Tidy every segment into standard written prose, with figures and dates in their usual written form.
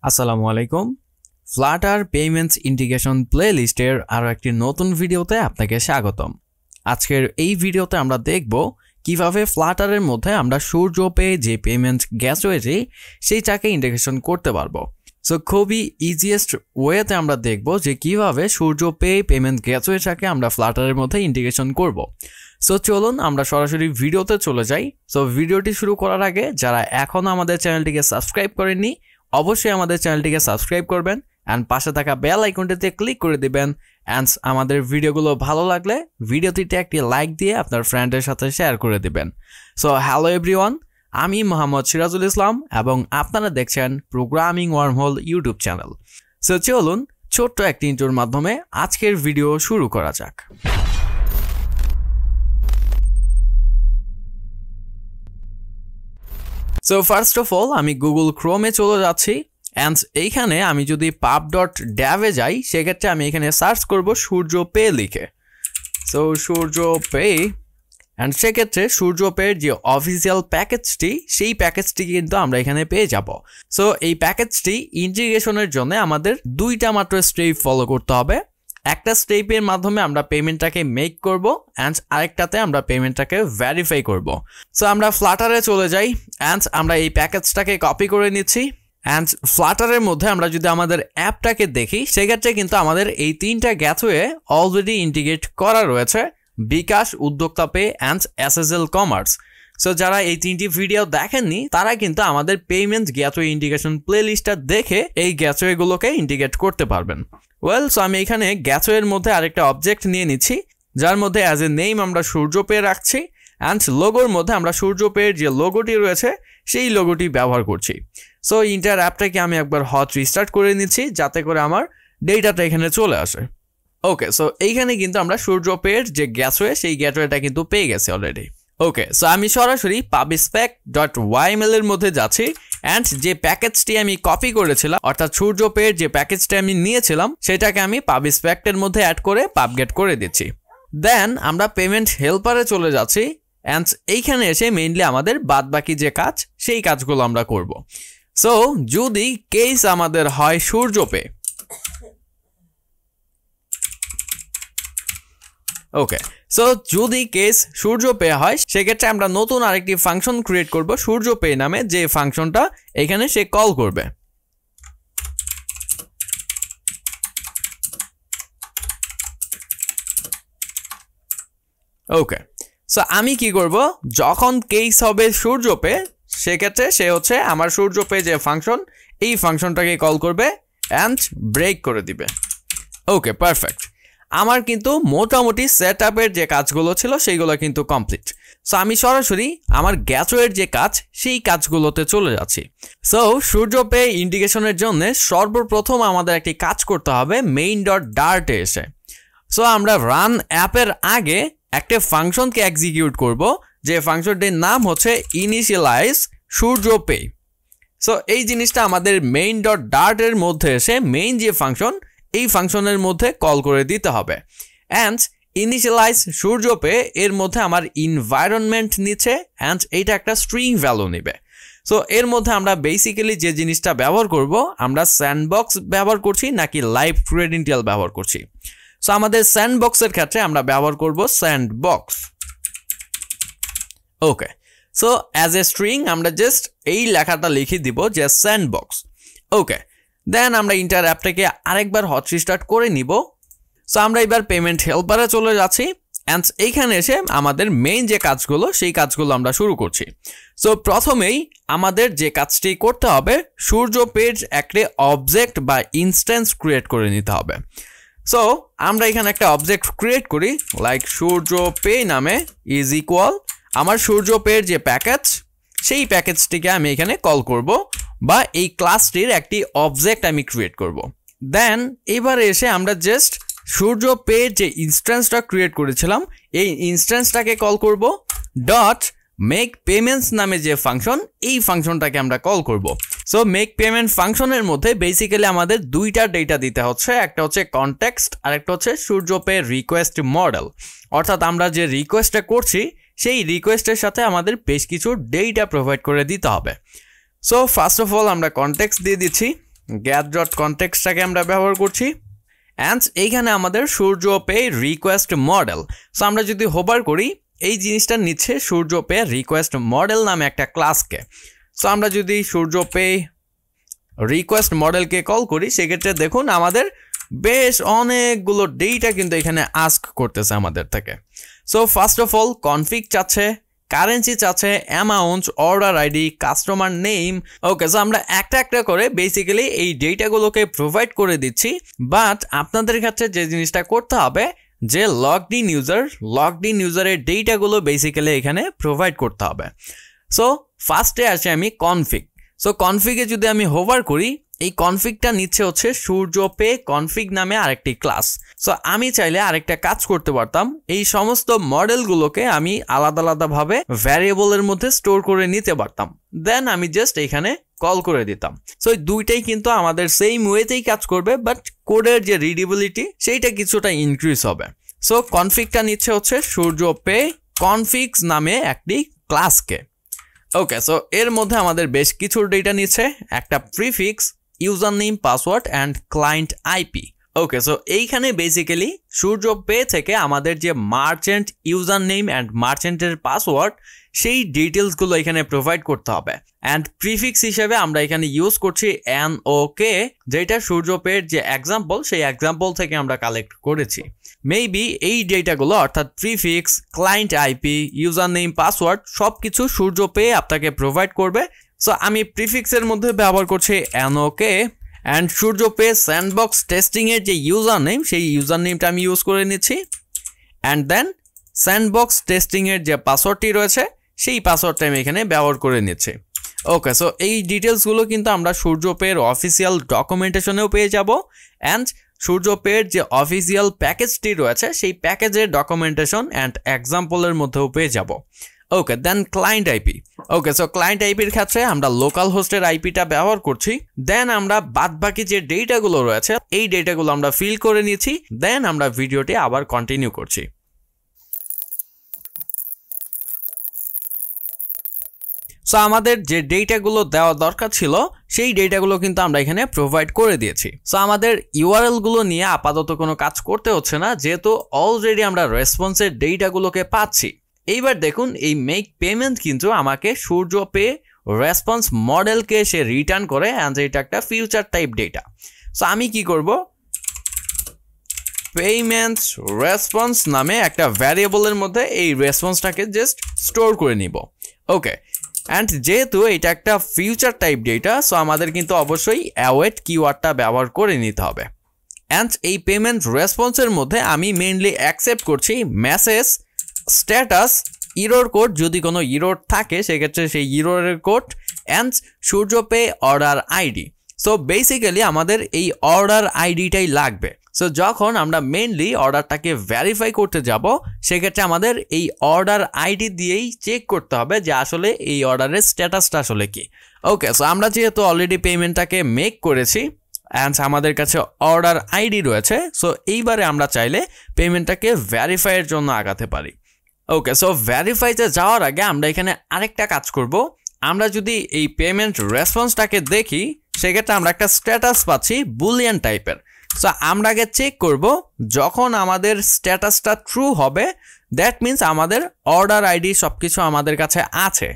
আসসালামু আলাইকুম। Flutter payments integration প্লেলিস্টের আরও একটি নতুন ভিডিওতে আপনাকে স্বাগতম। আজকের এই ভিডিওতে আমরা দেখব কিভাবে ফ্লাটারের মধ্যে আমরা সূর্য পে যে পেমেন্ট গেটওয়েটি সেইটাকে ইন্টিগ্রেশন করতে পারবো। সো খুবই ইজিয়েস্ট ওয়েতে আমরা দেখব যে কিভাবে সূর্য পে পেমেন্ট গেটওয়েটাকে আমরা ফ্লাটারের মধ্যে ইন্টিগ্রেশন করব। সো চলুন আমরা সরাসরি ভিডিওতে চলে যাই। সো ভিডিওটি শুরু করার আগে যারা এখনও আমাদের চ্যানেলটিকে সাবস্ক্রাইব করেননি অবশ্যই আমাদের চ্যানেলটিকে সাবস্ক্রাইব করবেন অ্যান্ড পাশে থাকা বেল আইকনটিতে ক্লিক করে দিবেন। অ্যান্ড আমাদের ভিডিওগুলো ভালো লাগলে ভিডিওটিতে একটি লাইক দিয়ে আপনার ফ্রেন্ডের সাথে শেয়ার করে দিবেন। সো হ্যালো এভরিওয়ান, আমি মোহাম্মদ সিরাজুল ইসলাম এবং আপনারা দেখছেন programming wormhole YouTube channel. So চলুন ছোট্ট একটি ইন্ট্রোর মাধ্যমে আজকের ভিডিও শুরু করা যাক। সো ফার্স্ট অফ অল আমি গুগল ক্রোমে চলে যাচ্ছি অ্যান্ড এইখানে আমি যদি pub.dev-এ যাই সেক্ষেত্রে আমি এখানে সার্চ করব সূর্য পে লিখে। সো সূর্য পে অ্যান্ড সেক্ষেত্রে সূর্য পের যে অফিসিয়াল প্যাকেজটি সেই প্যাকেজটি কিন্তু আমরা এখানে পেয়ে যাব। সো এই প্যাকেজটি ইন্টিগ্রেশনের জন্য আমাদের দুইটা মাত্র স্টেপ ফলো করতে হবে। একটা স্টেপের মাধ্যমে আমরা পেমেন্টটাকে মেক করব অ্যান্ড আরেকটাতে আমরা পেমেন্টটাকে ভেরিফাই করব। সো আমরা ফ্লাটারে চলে যাই অ্যান্ড আমরা এই প্যাকেজটাকে কপি করে নিচ্ছি অ্যান্ড ফ্লাটারের মধ্যে আমরা যদি আমাদের অ্যাপটাকে দেখি সেক্ষেত্রে কিন্তু আমাদের এই তিনটা গেটওয়ে অলরেডি ইন্টিগ্রেট করা রয়েছে, বিকাশ, উদ্যোক্তা pay and SSL commerce. So যারা এই তিনটি ভিডিও দেখেননি তারা কিন্তু আমাদের পেমেন্ট গেটওয়ে ইন্টিগ্রেশন প্লেলিস্টটা দেখে এই গেটওয়েগুলোকে ইন্টিগ্রেট করতে পারবেন। ওয়েল, সো আমি এখানে গেটওয়ের মধ্যে আরেকটা অবজেক্ট নিয়ে নিচ্ছি যার মধ্যে অ্যাজ এ নেম আমরা সূর্য পে রাখছি অ্যান্ড লোগোর মধ্যে আমরা সূর্য পের যে লোগোটি রয়েছে সেই লোগোটি ব্যবহার করছি। সো ইন্টার অ্যাপটাকে আমি একবার হট রিস্টার্ট করে নিচ্ছি যাতে করে আমার ডেটাটা এখানে চলে আসে। ওকে, সো এইখানে কিন্তু আমরা সূর্য পের যে গেটওয়ে সেই গেটওয়েটা কিন্তু পেয়ে গেছি অলরেডি। ওকে, সো আমি সরাসরি pubspec.yml এর মধ্যে যাচ্ছি অ্যান্ড যে প্যাকেজটি আমি কপি করেছিলাম অর্থাৎ সূর্য পের যে প্যাকেজটা আমি নিয়েছিলাম সেটাকে আমি pubspec-এর মধ্যে অ্যাড করে পাবগেট করে দিচ্ছি। দেন আমরা পেমেন্ট হেল্পারে চলে যাচ্ছি অ্যান্ড এইখানে এসে মেইনলি আমাদের বাদবাকি যে কাজ সেই কাজগুলো আমরা করব। সো যদি কেস আমাদের হয় সূর্য পে, ওকে, সো যদি কেস সূর্য পে হয় সেক্ষেত্রে আমরা নতুন আরেকটি ফাংশন ক্রিয়েট করব সূর্য পে নামে, যে ফাংশনটা এখানে সে কল করবে। ওকে, সো আমি কি করব, যখন কেস হবে সূর্য পে সেক্ষেত্রে সে হচ্ছে আমার সূর্য পে যে ফাংশন এই ফাংশনটাকে কল করবে অ্যান্ড ব্রেক করে দিবে। ওকে, পারফেক্ট। আমার কিন্তু মোটামুটি সেট আপের যে কাজগুলো ছিল সেইগুলো কিন্তু কমপ্লিট। সো আমি সরাসরি আমার গেটওয়ের যে কাজ সেই কাজগুলোতে চলে যাচ্ছি। সো সূর্য পে ইন্টিগ্রেশনের জন্য সর্বপ্রথম আমাদের একটি কাজ করতে হবে main.dart-এ এসে। সো আমরা রান অ্যাপের আগে একটা ফাংশনকে এক্সিকিউট করব যে ফাংশনটির নাম হচ্ছে ইনিশিয়ালাইজ সূর্য পে। সো এই জিনিসটা আমাদের main.dart-এর মধ্যে এসে মেইন যে ফাংশন এই ফাংশনের মধ্যে কল করে দিতে হবে অ্যান্ড ইনিশিয়ালাইজ সূর্য পে এর মধ্যে আমার এনভায়রনমেন্ট নিচ্ছে অ্যান্ড এইটা একটা স্ট্রিং ভ্যালু নেবে। সো এর মধ্যে আমরা বেসিক্যালি যে জিনিসটা ব্যবহার করব, আমরা স্যান্ডবক্স ব্যবহার করছি নাকি লাইভ ক্রেডেনশিয়াল ব্যবহার করছি। সো আমাদের স্যান্ডবক্সের ক্ষেত্রে আমরা ব্যবহার করব sandbox. Okay, so as a string আমরা জাস্ট এই লেখাটা লিখে দিব যে স্যান্ডবক্স। ওকে, দেন আমরা ইন্টার অ্যাপটাকে আরেকবার হট রিস্টার্ট করে নিব। সো আমরা এবার পেমেন্ট হেল্পারে চলে যাচ্ছি অ্যান্ড এইখানে এসে আমাদের মেইন যে কাজগুলো সেই কাজগুলো আমরা শুরু করছি। সো প্রথমেই আমাদের যে কাজটি করতে হবে সূর্য পের একটা অবজেক্ট বা ইনস্ট্যান্স ক্রিয়েট করে নিতে হবে। সো আমরা এখানে একটা অবজেক্ট ক্রিয়েট করি লাইক সূর্য পে নামে ইজ ইকুয়াল আমার সূর্য পের যে প্যাকেজ সেই প্যাকেজটিকে আমি এখানে কল করব বা এই ক্লাসটির একটি অবজেক্ট আমি ক্রিয়েট করব। দেন এবারে এসে আমরা জাস্ট সূর্য পে যে ইনস্ট্যান্সটা ক্রিয়েট করেছিলাম এই ইনস্ট্যান্সটাকে কল করব ডট মেক পেমেন্টস নামে যে ফাংশন এই ফাংশনটাকে আমরা কল করব। সো মেক পেমেন্ট ফাংশনের মধ্যে বেসিক্যালি আমাদের দুইটা ডেটা দিতে হচ্ছে, একটা হচ্ছে কনটেক্সট আর একটা হচ্ছে সূর্য পে রিকোয়েস্ট মডেল। অর্থাৎ আমরা যে রিকোয়েস্টটা করছি সেই রিকোয়েস্টের সাথে আমাদের বেশ কিছু ডেটা প্রোভাইড করে দিতে হবে। সো ফার্স্ট অফ অল আমরা কনটেক্সট দিয়ে দিচ্ছি get.context-টাকে আমরা ব্যবহার করছি অ্যান্ড এইখানে আমাদের সূর্য পে রিকোয়েস্ট মডেল। সো আমরা যদি হোভার করি এই জিনিসটা নিচ্ছে সূর্য পে রিকোয়েস্ট মডেল নামে একটা ক্লাসকে। সো আমরা যদি সূর্য পে রিকোয়েস্ট মডেলকে কল করি সেক্ষেত্রে দেখুন আমাদের বেশ অনেকগুলো ডেটা কিন্তু এখানে আস্ক করতেছে আমাদের থেকে। So first of all config চাচ্ছে, কারেন্সি চাচ্ছে, amount, order ID, customer name. Okay, so আমরা একটা একটা করে বেসিক্যালি এই ডেটাগুলোকে প্রোভাইড করে দিচ্ছি। বাট আপনাদের কাছে যে জিনিসটা করতে হবে যে লগড ইন ইউজারের ডেটাগুলো বেসিক্যালি এখানে প্রোভাইড করতে হবে। সো ফার্স্টে আসে আমি কনফিগ। সো কনফিগে যদি আমি হোভার করি এই কনফিগটা নিচ্ছে হচ্ছে সূর্য পে কনফিগ নামে আরেকটি ক্লাস। সো আমি চাইলে আরেকটা কাজ করতে পারতাম, এই সমস্ত মডেলগুলোকে আমি আলাদা আলাদাভাবে ভ্যারিয়েবলের মধ্যে স্টোর করে নিতে পারতাম, দেন আমি জাস্ট এখানে কল করে দিতাম। সো এই দুইটাই কিন্তু আমাদের সেম ওয়েতেই কাজ করবে, বাট কোডের যে রিডেবিলিটি সেইটা কিছুটা ইনক্রিজ হবে। সো কনফিগটা নিচ্ছে হচ্ছে সূর্য পে কনফিগস নামে একটি ক্লাসকে। ওকে, সো এর মধ্যে আমাদের বেশ কিছু ডেটা নিচ্ছে, একটা prefix, user name, password and client IP. Okay, so এইখানে বেসিক্যালি সূর্য পে থেকে আমাদের যে মার্চেন্ট ইউজার নেম অ্যান্ড মার্চেন্টের পাসওয়ার্ড সেই ডিটেলসগুলো এখানে প্রোভাইড করতে হবে। অ্যান্ড প্রিফিক্স হিসেবে আমরা এখানে ইউজ করছি NOK, যেটা সূর্য পের যে এক্সাম্পল সেই এক্সাম্পল থেকে আমরা কালেক্ট করেছি। মেবি এই ডেটাগুলো অর্থাৎ prefix, client IP, user name, password সব কিছু সূর্য পে আপনাকে প্রোভাইড করবে। সো আমি প্রিফিক্সের মধ্যে ব্যবহার করছি NOK and Shurjo pay sandbox টেস্টিংয়ের যে ইউজার নেম সেই ইউজার নেমটা আমি ইউজ করে নিচ্ছি অ্যান্ড দেন স্যান্ডবক্স টেস্টিংয়ের যে পাসওয়ার্ডটি রয়েছে সেই পাসওয়ার্ডটা আমি এখানে ব্যবহার করে নিচ্ছি। ওকে, সো এই ডিটেলসগুলো কিন্তু আমরা সূর্য পের অফিসিয়াল ডকুমেন্টেশনেও পেয়ে যাব অ্যান্ড সূর্য পের যে অফিসিয়াল প্যাকেজটি রয়েছে সেই প্যাকেজের ডকুমেন্টেশন অ্যান্ড এক্সাম্পলের মধ্যেও পেয়ে যাব। ওকে, দেন client IP. Okay, so client আইপির ক্ষেত্রে আমরা লোকাল হোস্টের আইপিটা ব্যবহার করছি। দেন আমরা বাদবাকি যে ডেটাগুলো রয়েছে এই ডেটাগুলো আমরা ফিল করে নিচ্ছি, দেন আমরা ভিডিওটি আবার কন্টিনিউ করছি। সো আমাদের যে ডেটাগুলো দেওয়া দরকার ছিল সেই ডেটাগুলো কিন্তু আমরা এখানে প্রোভাইড করে দিয়েছি। সো আমাদের ইউআরএল গুলো নিয়ে আপাতত কোনো কাজ করতে হচ্ছে না, যেহেতু অলরেডি আমরা রেসপন্সের ডেটাগুলোকে পাচ্ছি। এইবার দেখুন এই মেক পেমেন্ট কিন্তু আমাকে সূর্য পে রেসপন্স মডেলকে সে রিটার্ন করে অ্যান্ড এটা একটা ফিউচার টাইপ ডেটা। সো আমি কি করব, পেমেন্ট রেসপন্স নামে একটা ভ্যারিয়েবলের মধ্যে এই রেসপন্সটাকে জাস্ট স্টোর করে নিব। ওকে, অ্যান্ড যেহেতু এটা একটা ফিউচার টাইপ ডেটা সো আমাদের কিন্তু অবশ্যই অ্যাওয়েট কিওয়ার্ডটা ব্যবহার করে নিতে হবে। অ্যান্ড এই পেমেন্ট রেসপন্সের মধ্যে আমি মেইনলি অ্যাকসেপ্ট করছি মেসেজ, স্ট্যাটাস, ইরর কোড, যদি কোনো ইরর থাকে সেক্ষেত্রে সেই ইররের code and Shurjo pay order ID. So basically আমাদের এই অর্ডার আইডিটাই লাগবে। সো যখন আমরা মেইনলি অর্ডারটাকে ভেরিফাই করতে যাব সেক্ষেত্রে আমাদের এই অর্ডার আইডি দিয়েই চেক করতে হবে যে আসলে এই অর্ডারের স্ট্যাটাসটা আসলে কি। ওকে, সো আমরা যেহেতু অলরেডি পেমেন্টটাকে মেক করেছি অ্যান্ড আমাদের কাছে অর্ডার আইডি রয়েছে, সো এইবারে আমরা চাইলে পেমেন্টটাকে ভেরিফাইয়ের জন্য আগাতে পারি। ওকে, সো ভেরিফাইতে যাওয়ার আগে আমরা এখানে আরেকটা কাজ করব। আমরা যদি এই পেমেন্ট রেসপন্সটাকে দেখি সেক্ষেত্রে আমরা একটা স্ট্যাটাস পাচ্ছি বুলিয়ান টাইপের। সো আমরা আগে চেক করব যখন আমাদের স্ট্যাটাসটা ট্রু হবে দ্যাট মিন্স আমাদের অর্ডার আইডি সব কিছু আমাদের কাছে আছে,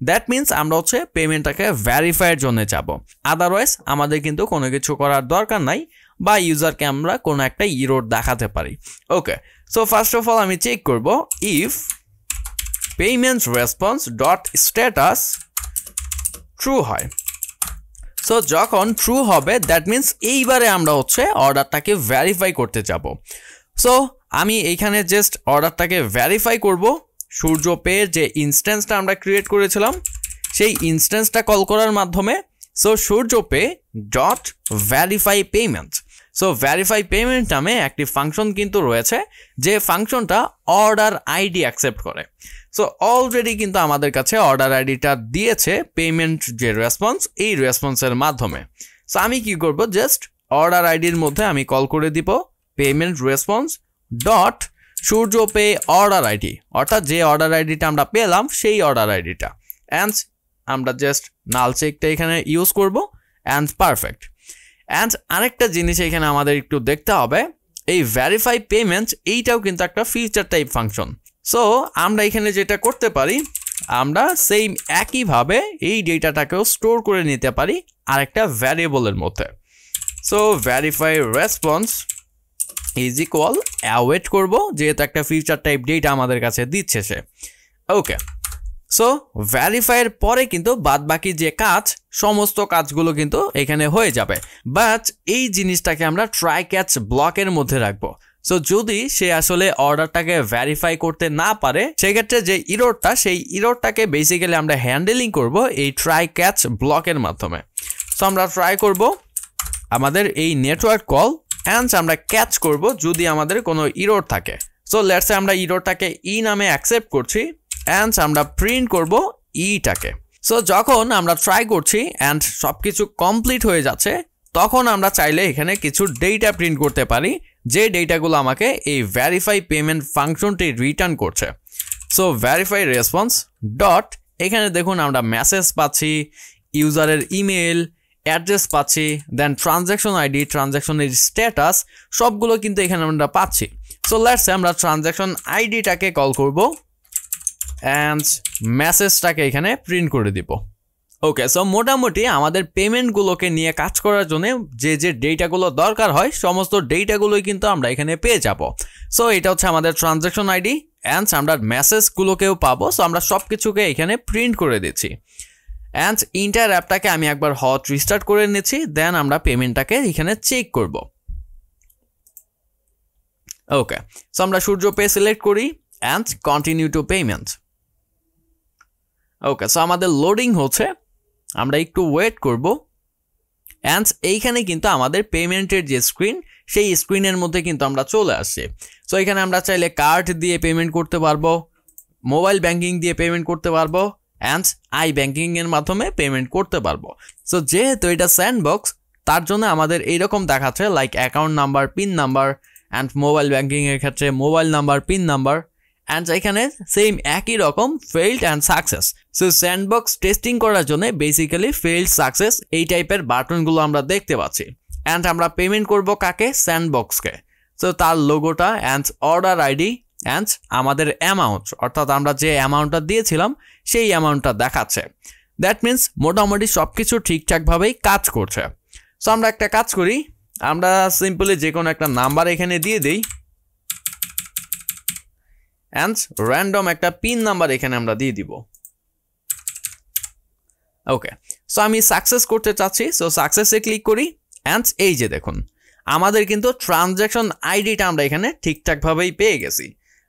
দ্যাট মিন্স আমরা হচ্ছে পেমেন্টটাকে ভেরিফাইয়ের জন্য যাব। আদারওয়াইজ আমাদের কিন্তু কোনো কিছু করার দরকার নাই বা ইউজারকে আমরা কোনো একটা ইরর দেখাতে পারি। ওকে, সো ফার্স্ট অফ অল আমি চেক করব if payment response dot status true হয়। সো যখন ট্রু হবে দ্যাট মিন্স এইবারে আমরা হচ্ছে অর্ডারটাকে ভেরিফাই করতে যাব। সো আমি এইখানে জাস্ট অর্ডারটাকে ভেরিফাই করব সূর্য পের যে ইনস্ট্যান্সটা আমরা ক্রিয়েট করেছিলাম সেই ইনস্ট্যান্সটা কল করার মাধ্যমে। So Surya pay dot verify payment. So verify payment নামে একটি ফাংশন কিন্তু রয়েছে যে ফাংশনটা অর্ডার আইডি অ্যাকসেপ্ট করে। সো অলরেডি কিন্তু আমাদের কাছে অর্ডার আইডিটা দিয়েছে পেমেন্ট যে রেসপন্স এই রেসপন্সের মাধ্যমে। সো আমি কি করব, জাস্ট অর্ডার আইডির মধ্যে আমি কল করে দিব পেমেন্ট রেসপন্স ডট সূর্য পে অর্ডার আইডি, অর্থাৎ যে অর্ডার আইডিটা আমরা পেলাম সেই অর্ডার আইডিটা। অ্যান্ড আমরা জাস্ট নাল চেকটা এখানে ইউজ করব অ্যান্ড পারফেক্ট। অ্যান্ড আরেকটা জিনিস এখানে আমাদের একটু দেখতে হবে, এই ভেরিফাই পেমেন্ট এইটাও কিন্তু একটা ফিচার টাইপ ফাংশন। সো আমরা এখানে যেটা করতে পারি, আমরা সেম একইভাবে এই ডেটাটাকেও স্টোর করে নিতে পারি আরেকটা ভ্যারিয়েবলের মধ্যে। So verify response is equal await করব, যেহেতু একটা ফিচার টাইপ ডেটা আমাদের কাছে দিচ্ছে সে। ওকে, সো ভেরিফাইয়ের পরে কিন্তু বাদ বাকি যে কাজ, সমস্ত কাজগুলো কিন্তু এখানে হয়ে যাবে। বাট এই জিনিসটাকে আমরা ট্রাই ক্যাচ ব্লকের মধ্যে রাখবো। সো যদি সে আসলে অর্ডারটাকে ভেরিফাই করতে না পারে, সেক্ষেত্রে যে ইররটা, সেই ইররটাকে বেসিক্যালি আমরা হ্যান্ডেলিং করব এই ট্রাই ক্যাচ ব্লকের মাধ্যমে। সো আমরা ট্রাই করব আমাদের এই নেটওয়ার্ক কল, অ্যান্ড আমরা ক্যাচ করব যদি আমাদের কোনো ইরর থাকে। সো লেটস সে আমরা ইররটাকে ই নামে অ্যাকসেপ্ট করছি, অ্যান্ড আমরা প্রিন্ট করব ইটাকে। সো যখন আমরা ট্রাই করছি অ্যান্ড সব কিছু কমপ্লিট হয়ে যাচ্ছে, তখন আমরা চাইলে এখানে কিছু ডেটা প্রিন্ট করতে পারি, যে ডেটাগুলো আমাকে এই ভেরিফাই পেমেন্ট ফাংশনটি রিটার্ন করছে। সো ভেরিফাই রেসপন্স ডট, এখানে দেখুন আমরা মেসেজ পাচ্ছি, ইউজারের ইমেল অ্যাড্রেস পাচ্ছি, দেন ট্রানজ্যাকশন আইডি, ট্রানজ্যাকশনের স্ট্যাটাস, সবগুলো কিন্তু এখানে আমরা পাচ্ছি। সো লেটস সে আমরা ট্রানজ্যাকশন আইডিটাকে কল করব অ্যান্ড মেসেজটাকে এখানে প্রিন্ট করে দিব। ওকে, সো মোটামুটি আমাদের পেমেন্টগুলোকে নিয়ে কাজ করার জন্য যে যে ডেটাগুলো দরকার হয়, সমস্ত ডেটাগুলোই কিন্তু আমরা এখানে পেয়ে যাব। সো এটা হচ্ছে আমাদের ট্রানজ্যাকশন আইডি, অ্যান্ড আমরা মেসেজগুলোকেও পাবো। সো আমরা সব কিছুকে এখানে প্রিন্ট করে দিচ্ছি, অ্যান্ড ইন্টার অ্যাপটাকে আমি একবার হট রিস্টার্ট করে নিচ্ছি, দেন আমরা পেমেন্টটাকে এখানে চেক করব। ওকে, সো আমরা সূর্য পে সিলেক্ট করি and continue to payment. Okay, so আমাদের লোডিং হচ্ছে, আমরা একটু ওয়েট করব, অ্যান্ড এইখানে কিন্তু আমাদের পেমেন্টের যে স্ক্রিন, সেই স্ক্রিনের মধ্যে কিন্তু আমরা চলে আসছি। সো এখানে আমরা চাইলে কার্ড দিয়ে পেমেন্ট করতে পারবো, মোবাইল ব্যাঙ্কিং দিয়ে পেমেন্ট করতে পারবো, অ্যান্ড আই ব্যাঙ্কিংয়ের মাধ্যমে পেমেন্ট করতে পারবো। সো যেহেতু এটা স্যান্ডবক্স, তার জন্য আমাদের এইরকম দেখাচ্ছে like account number, pin number, and mobile ব্যাঙ্কিংয়ের ক্ষেত্রে mobile number, pin number, and এখানে সেম একই রকম failed and success. So sandbox testing করার জন্য বেসিক্যালি ফেইল্ড, সাকসেস এই টাইপের বাটনগুলো আমরা দেখতে পাচ্ছি। অ্যান্ড আমরা পেমেন্ট করব কাকে? স্যান্ডবক্সকে। সো তার লোগোটা অ্যান্ড অর্ডার আইডি অ্যান্ড আমাদের অ্যামাউন্ট, অর্থাৎ আমরা যে অ্যামাউন্টটা দিয়েছিলাম সেই অ্যামাউন্টটা দেখাচ্ছে। দ্যাট মিনস মোটামুটি সব কিছু ঠিকঠাকভাবেই কাজ করছে। সো আমরা একটা কাজ করি, আমরা সিম্পলি যে কোনো একটা নাম্বার এখানে দিয়ে দিই, অ্যান্ড র্যান্ডম একটা পিন নাম্বার এখানে আমরা দিয়ে দিব। ওকে, সো আমি সাকসেস করতে চাচ্ছি, সো সাকসেসে ক্লিক করি, অ্যান্ড এই যে দেখুন আমাদের কিন্তু ট্রানজ্যাকশন আইডিটা আমরা এখানে ঠিকঠাকভাবেই পেয়ে গেছি।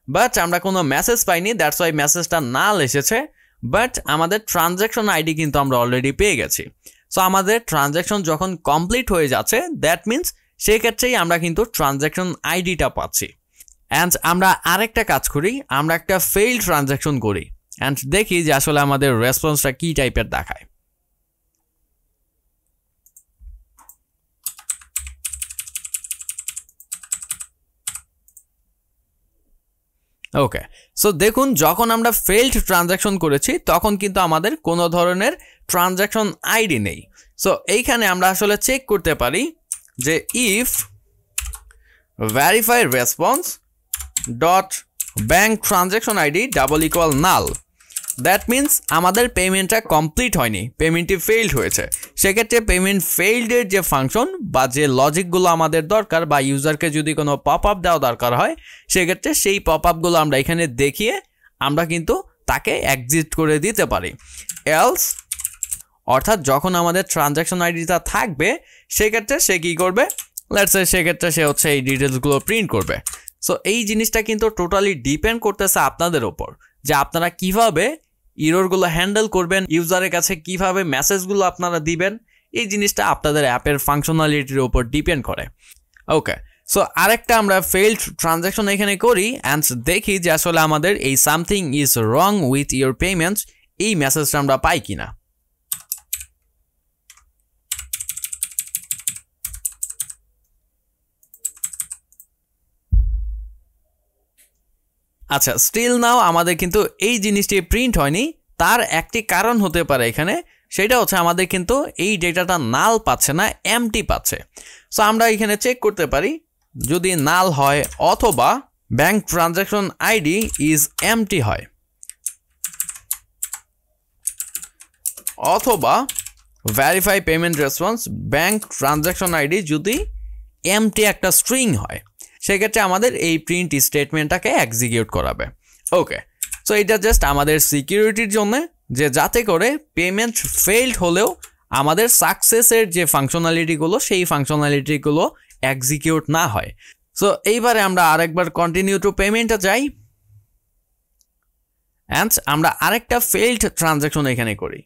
বাট আমরা কোনো মেসেজ পাইনি, দ্যাটস ওয়াই মেসেজটা নাল এসেছে। বাট আমাদের ট্রানজ্যাকশন আইডি কিন্তু আমরা অলরেডি পেয়ে গেছি। সো আমাদের ট্রানজ্যাকশন যখন কমপ্লিট হয়ে যাচ্ছে, দ্যাট মিনস সেই ক্ষেত্রেই আমরা কিন্তু ট্রানজ্যাকশন আইডিটা পাচ্ছি। অ্যান্ড আমরা আরেকটা কাজ করি, আমরা একটা ফেইল্ড ট্রানজ্যাকশন করি, অ্যান্ড দেখি যে আসলে আমাদের রেসপন্সটা কী টাইপের দেখায়। ওকে, সো দেখুন যখন আমরা ফেইল্ড ট্রানজ্যাকশন করেছি, তখন কিন্তু আমাদের কোনো ধরনের ট্রানজ্যাকশন আইডি নেই। সো এইখানে আমরা আসলে চেক করতে পারি যে if verify response dot bank transaction ID double equal null, that means আমাদের পেমেন্টটা কমপ্লিট হয়নি, পেমেন্টটি ফেইল্ড হয়েছে। সেক্ষেত্রে পেমেন্ট ফেইল্ডের যে ফাংশন বা যে লজিকগুলো আমাদের দরকার, বা ইউজারকে যদি কোনো পপ আপ দেওয়া দরকার হয়, সেক্ষেত্রে সেই পপ আপগুলো আমরা এখানে দেখিয়ে আমরা কিন্তু তাকে এক্সিট করে দিতে পারি। এলস, অর্থাৎ যখন আমাদের ট্রানজ্যাকশন আইডিটা থাকবে, সেক্ষেত্রে সে কী করবে, লেটস সে সেক্ষেত্রে সে হচ্ছে এই ডিটেলসগুলো প্রিন্ট করবে। সো এই জিনিসটা কিন্তু টোটালি ডিপেন্ড করতেছে আপনাদের ওপর, যে আপনারা কিভাবে ইররগুলো হ্যান্ডেল করবেন, ইউজারের কাছে কিভাবে মেসেজগুলো আপনারা দিবেন। এই জিনিসটা আপনাদের অ্যাপের ফাংশনালিটির উপর ডিপেন্ড করে। ওকে, সো আরেকটা আমরা ফেইল্ড ট্রানজ্যাকশন এখানে করি, অ্যান্ড দেখি যে আসলে আমাদের এই something is wrong with your payments এই মেসেজটা আমরা পাই কিনা। আচ্ছা, স্টিল নাও আমাদের কিন্তু এই জিনিসটি প্রিন্ট হয়নি। তার একটি কারণ হতে পারে এখানে, সেটা হচ্ছে আমাদের কিন্তু এই ডেটাটা নাল পাচ্ছে না, এমটি পাচ্ছে। সো আমরা এখানে চেক করতে পারি যদি নাল হয় অথবা bank transaction ID is empty হয়, অথবা verify payment response bank transaction ID যদি এমটি একটা স্ট্রিং হয়, সেক্ষেত্রে আমাদের এই প্রিন্ট স্টেটমেন্টটাকে এক্সিকিউট করাবে। ওকে, সো এটা জাস্ট আমাদের সিকিউরিটির জন্য, যে যাতে করে পেমেন্ট ফেইল্ড হলেও আমাদের সাকসেসের যে ফাংশনালিটিগুলো সেই ফাংশনালিটিগুলো এক্সিকিউট না হয়। সো এইবারে আমরা আরেকবার কন্টিনিউ টু পেমেন্টে যাই অ্যান্ড আমরা আরেকটা ফেইল্ড ট্রানজাকশন এখানে করি।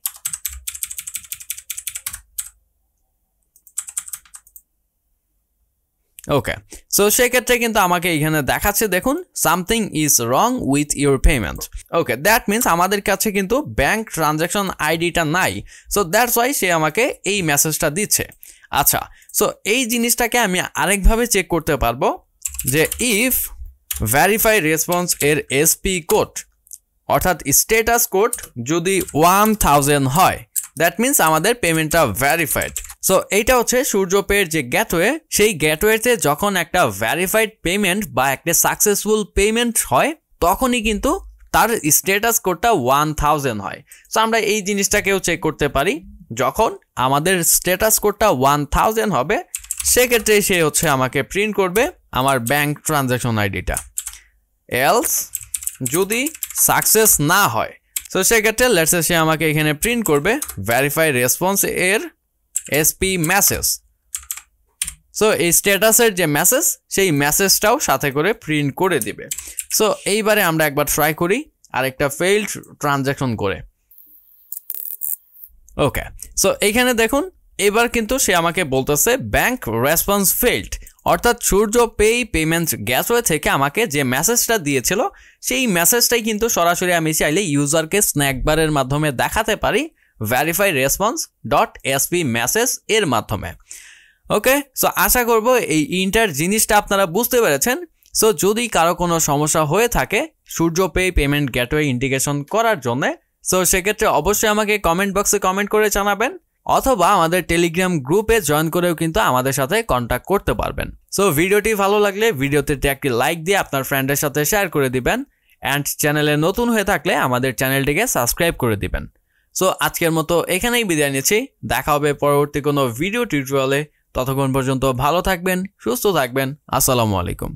ওকে, সো সেক্ষেত্রে কিন্তু আমাকে এখানে দেখাচ্ছে, দেখুন something is wrong with your payment. Okay, that means আমাদের কাছে কিন্তু ব্যাংক ট্রানজাকশন আইডিটা নাই। সো দ্যাটস ওয়াই সে আমাকে এই মেসেজটা দিচ্ছে। আচ্ছা, সো এই জিনিসটাকে আমি আরেকভাবে চেক করতে পারবো যে ইফ ভেরিফাই রেসপন্স এর এসপি কোড অর্থাৎ স্ট্যাটাস কোড যদি 1000 হয়, দ্যাট মিনস আমাদের পেমেন্টটা ভেরিফাইড। সো এইটা হচ্ছে সূর্যপের যে গেটওয়ে, সেই গেটওয়েতে যখন একটা ভেরিফাইড পেমেন্ট বা একটা সাকসেসফুল পেমেন্ট হয় তখনই কিন্তু তার স্ট্যাটাস কোডটা 1000 হয়। সো আমরা এই জিনিসটাকেও চেক করতে পারি, যখন আমাদের স্ট্যাটাস কোডটা 1000 হবে সেক্ষেত্রে সে হচ্ছে আমাকে প্রিন্ট করবে আমার ব্যাংক ট্রানজাকশন আইডিটা। এলস যদি সাকসেস না হয়, সো সেক্ষেত্রে লেটস সে আমাকে এখানে প্রিন্ট করবে ভেরিফাই রেসপন্স এর এসপি মেসেজ। সো এই স্ট্যাটাসের যে মেসেজ সেই মেসেজটাও সাথে করে প্রিন্ট করে দিবে। সো এইবারে আমরা একবার ট্রাই করি আরেকটা ফেইল্ড ট্রানজাকশন করে। ওকে, সো এইখানে দেখুন এবার কিন্তু সে আমাকে বলতেছে ব্যাংক রেসপন্স ফেইল্ড, অর্থাৎ সূর্য পেমেন্ট গেটওয়ে থেকে আমাকে যে মেসেজটা দিয়েছিল সেই মেসেজটাই কিন্তু সরাসরি আমি চাইলে ইউজারকে স্ন্যাকবারের মাধ্যমে দেখাতে পারি verify response dot SP message এর মাধ্যমে। ওকে, সো আশা করব এই ইন্টার জিনিসটা আপনারা বুঝতে পেরেছেন। সো যদি কারো কোনো সমস্যা হয়ে থাকে সূর্য পেমেন্ট গেটওয়ে ইন্টিগ্রেশন করার জন্য, সো সেক্ষেত্রে অবশ্যই আমাকে কমেন্ট বক্সে কমেন্ট করে জানাবেন, অথবা আমাদের টেলিগ্রাম গ্রুপে জয়েন করেও কিন্তু আমাদের সাথে কন্ট্যাক্ট করতে পারবেন। সো ভিডিওটি ভালো লাগলে ভিডিওতে একটি লাইক দিয়ে আপনার ফ্রেন্ডের সাথে শেয়ার করে দিবেন, অ্যান্ড চ্যানেলে নতুন হয়ে থাকলে আমাদের চ্যানেলটিকে সাবস্ক্রাইব করে দিবেন। সো আজকের মতো এখানেই বিদায় নিচ্ছি, দেখা হবে পরবর্তী কোনো ভিডিও টিউটোরিয়ালে। ততক্ষণ পর্যন্ত ভালো থাকবেন, সুস্থ থাকবেন। আসসালামু আলাইকুম।